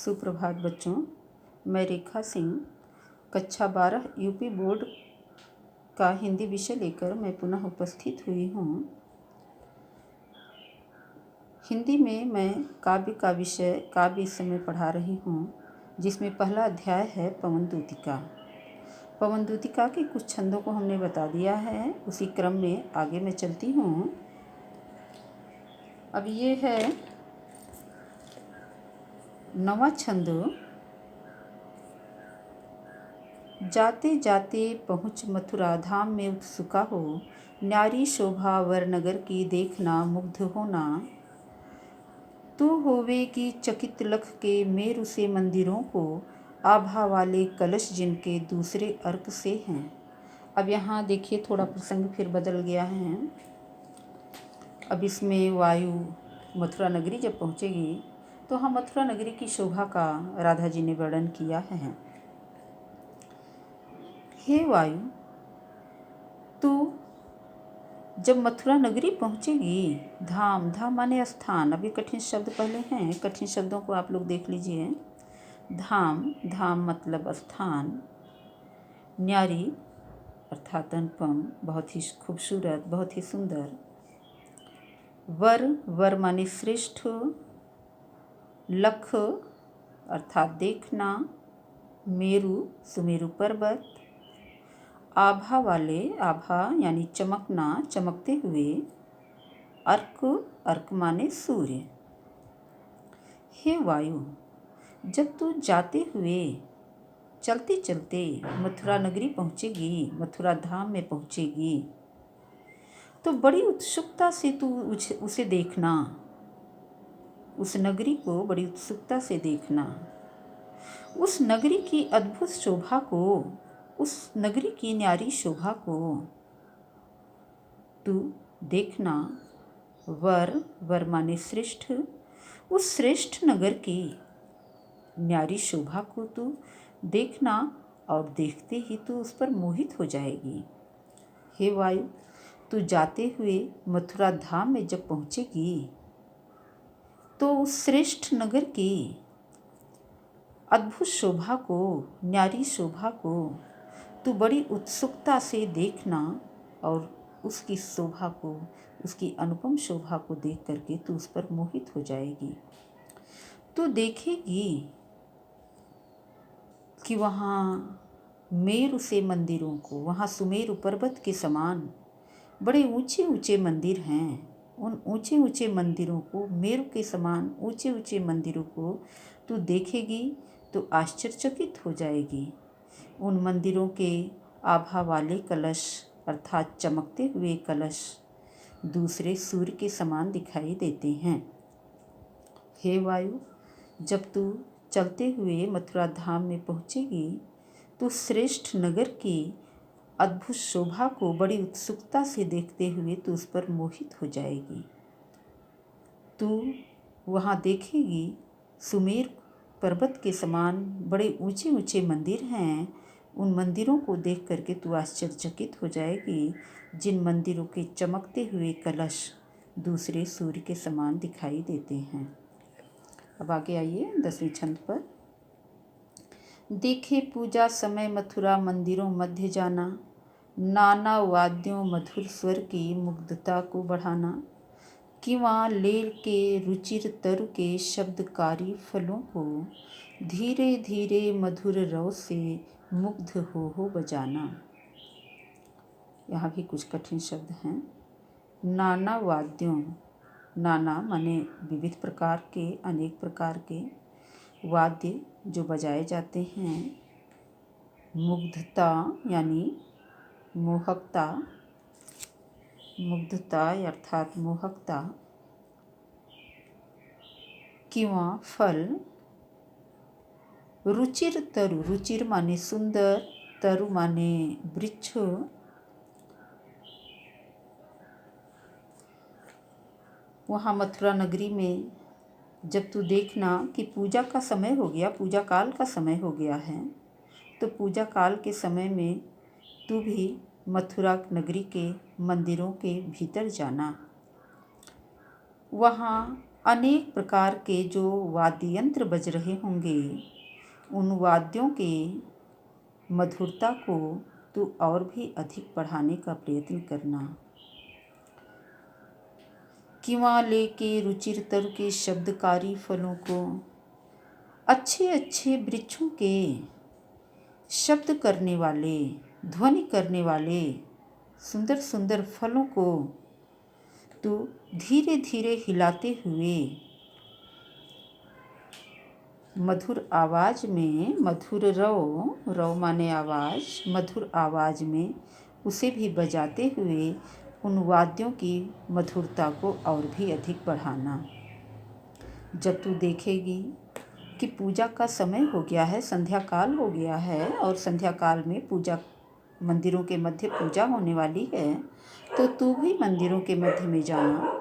सुप्रभात बच्चों, मैं रेखा सिंह कक्षा 12 यूपी बोर्ड का हिंदी विषय लेकर मैं पुनः उपस्थित हुई हूँ। हिंदी में मैं काव्य का विषय काव्य इस समय पढ़ा रही हूँ, जिसमें पहला अध्याय है पवन दूतिका। पवन दूतिका के कुछ छंदों को हमने बता दिया है, उसी क्रम में आगे मैं चलती हूँ। अब ये है 9वां छंद। जाते जाते पहुँच मथुरा धाम में उत्सुका हो, न्यारी शोभा वर नगर की देखना मुग्ध होना। तू होवे की चकित लख के मेरु से मंदिरों को, आभा वाले कलश जिनके दूसरे अर्क से हैं। अब यहाँ देखिए थोड़ा प्रसंग फिर बदल गया है। अब इसमें वायु मथुरा नगरी जब पहुँचेगी तो हम मथुरा नगरी की शोभा का राधा जी ने वर्णन किया है। हे वायु, तू जब मथुरा नगरी पहुँचेगी, धाम धाम माने स्थान। अभी कठिन शब्द पहले हैं, कठिन शब्दों को आप लोग देख लीजिए। धाम धाम मतलब स्थान। न्यारी अर्थात अनुपम, बहुत ही खूबसूरत, बहुत ही सुंदर। वर वर माने श्रेष्ठ। लख अर्थात देखना। मेरु सुमेरु पर्वत। आभा वाले, आभा यानी चमकना, चमकते हुए। अर्क अर्क माने सूर्य। हे वायु, जब तू जाते हुए चलते चलते मथुरा नगरी पहुँचेगी, मथुरा धाम में पहुँचेगी, तो बड़ी उत्सुकता से तू उसे देखना। उस नगरी को बड़ी उत्सुकता से देखना। उस नगरी की अद्भुत शोभा को, उस नगरी की न्यारी शोभा को तू देखना। वर वर माने श्रेष्ठ। उस श्रेष्ठ नगर की न्यारी शोभा को तू देखना और देखते ही तू उस पर मोहित हो जाएगी। हे वायु, तू जाते हुए मथुरा धाम में जब पहुँचेगी तो उस श्रेष्ठ नगर की अद्भुत शोभा को, न्यारी शोभा को तू बड़ी उत्सुकता से देखना और उसकी शोभा को, उसकी अनुपम शोभा को देख करके तू उस पर मोहित हो जाएगी। तू देखेगी कि वहाँ मेरु से मंदिरों को, वहाँ सुमेरु पर्वत के समान बड़े ऊंचे ऊंचे मंदिर हैं। उन ऊंचे ऊंचे मंदिरों को, मेरु के समान ऊंचे ऊंचे मंदिरों को तू देखेगी तो आश्चर्यचकित हो जाएगी। उन मंदिरों के आभा वाले कलश अर्थात चमकते हुए कलश दूसरे सूर्य के समान दिखाई देते हैं। हे वायु, जब तू चलते हुए मथुरा धाम में पहुँचेगी तो श्रेष्ठ नगर की अद्भुत शोभा को बड़ी उत्सुकता से देखते हुए तू उस पर मोहित हो जाएगी। तू वहाँ देखेगी सुमेर पर्वत के समान बड़े ऊंचे ऊंचे मंदिर हैं। उन मंदिरों को देख करके तू आश्चर्यचकित हो जाएगी, जिन मंदिरों के चमकते हुए कलश दूसरे सूर्य के समान दिखाई देते हैं। अब आगे आइए 10वें छंद पर। देखे पूजा समय मथुरा मंदिरों मध्य जाना, नाना वाद्यों मधुर स्वर की मुग्धता को बढ़ाना। किंवा लेर के रुचिर तरु के शब्दकारी फलों को, धीरे धीरे मधुर रव से मुग्ध हो बजाना। यहाँ भी कुछ कठिन शब्द हैं। नाना वाद्यों, नाना माने विविध प्रकार के, अनेक प्रकार के वाद्य जो बजाए जाते हैं। मुग्धता यानी मोहकता, मुग्धता अर्थात मोहकता। किंवा फल। रुचिर तरु, रुचिर माने सुंदर, तरु माने वृक्ष। वहाँ मथुरा नगरी में जब तू देखना कि पूजा का समय हो गया, पूजा काल का समय हो गया है, तो पूजा काल के समय में तू भी मथुरा नगरी के मंदिरों के भीतर जाना। वहाँ अनेक प्रकार के जो वाद्य यंत्र बज रहे होंगे, उन वाद्यों के मधुरता को तू और भी अधिक बढ़ाने का प्रयत्न करना। किंवा लेके रुचिर तरु के शब्दकारी फलों को, अच्छे अच्छे वृक्षों के शब्द करने वाले, ध्वनि करने वाले सुंदर सुंदर फलों को तू धीरे धीरे हिलाते हुए मधुर आवाज़ में, मधुर रव माने आवाज़, मधुर आवाज़ में उसे भी बजाते हुए उन वाद्यों की मधुरता को और भी अधिक बढ़ाना। जब तू देखेगी कि पूजा का समय हो गया है, संध्या काल हो गया है और संध्या काल में पूजा मंदिरों के मध्य पूजा होने वाली है, तो तू भी मंदिरों के मध्य में जाना।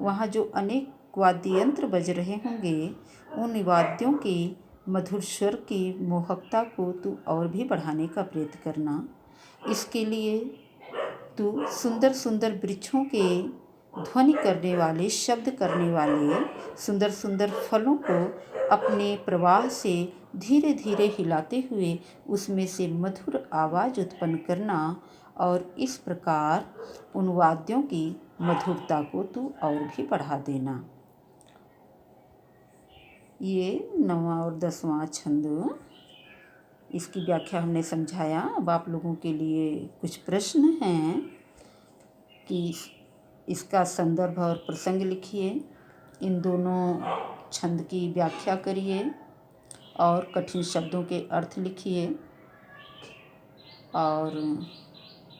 वहाँ जो अनेक वाद्य यंत्र बज रहे होंगे, उन वाद्यों की मधुर स्वर की मोहकता को तू और भी बढ़ाने का प्रयत्न करना। इसके लिए तू सुंदर सुंदर वृक्षों के ध्वनि करने वाले, शब्द करने वाले सुंदर सुंदर फलों को अपने प्रवाह से धीरे धीरे हिलाते हुए उसमें से मधुर आवाज़ उत्पन्न करना और इस प्रकार उन वाद्यों की मधुरता को तू और भी बढ़ा देना। ये 9वां और 10वां छंद, इसकी व्याख्या हमने समझाया। अब आप लोगों के लिए कुछ प्रश्न हैं कि इसका संदर्भ और प्रसंग लिखिए, इन दोनों छंद की व्याख्या करिए और कठिन शब्दों के अर्थ लिखिए और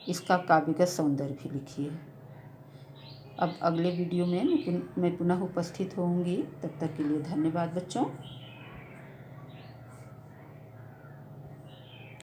इसका काव्यगत सौंदर्य भी लिखिए। अब अगले वीडियो में मैं पुनः उपस्थित होंगी। तब तक के लिए धन्यवाद बच्चों।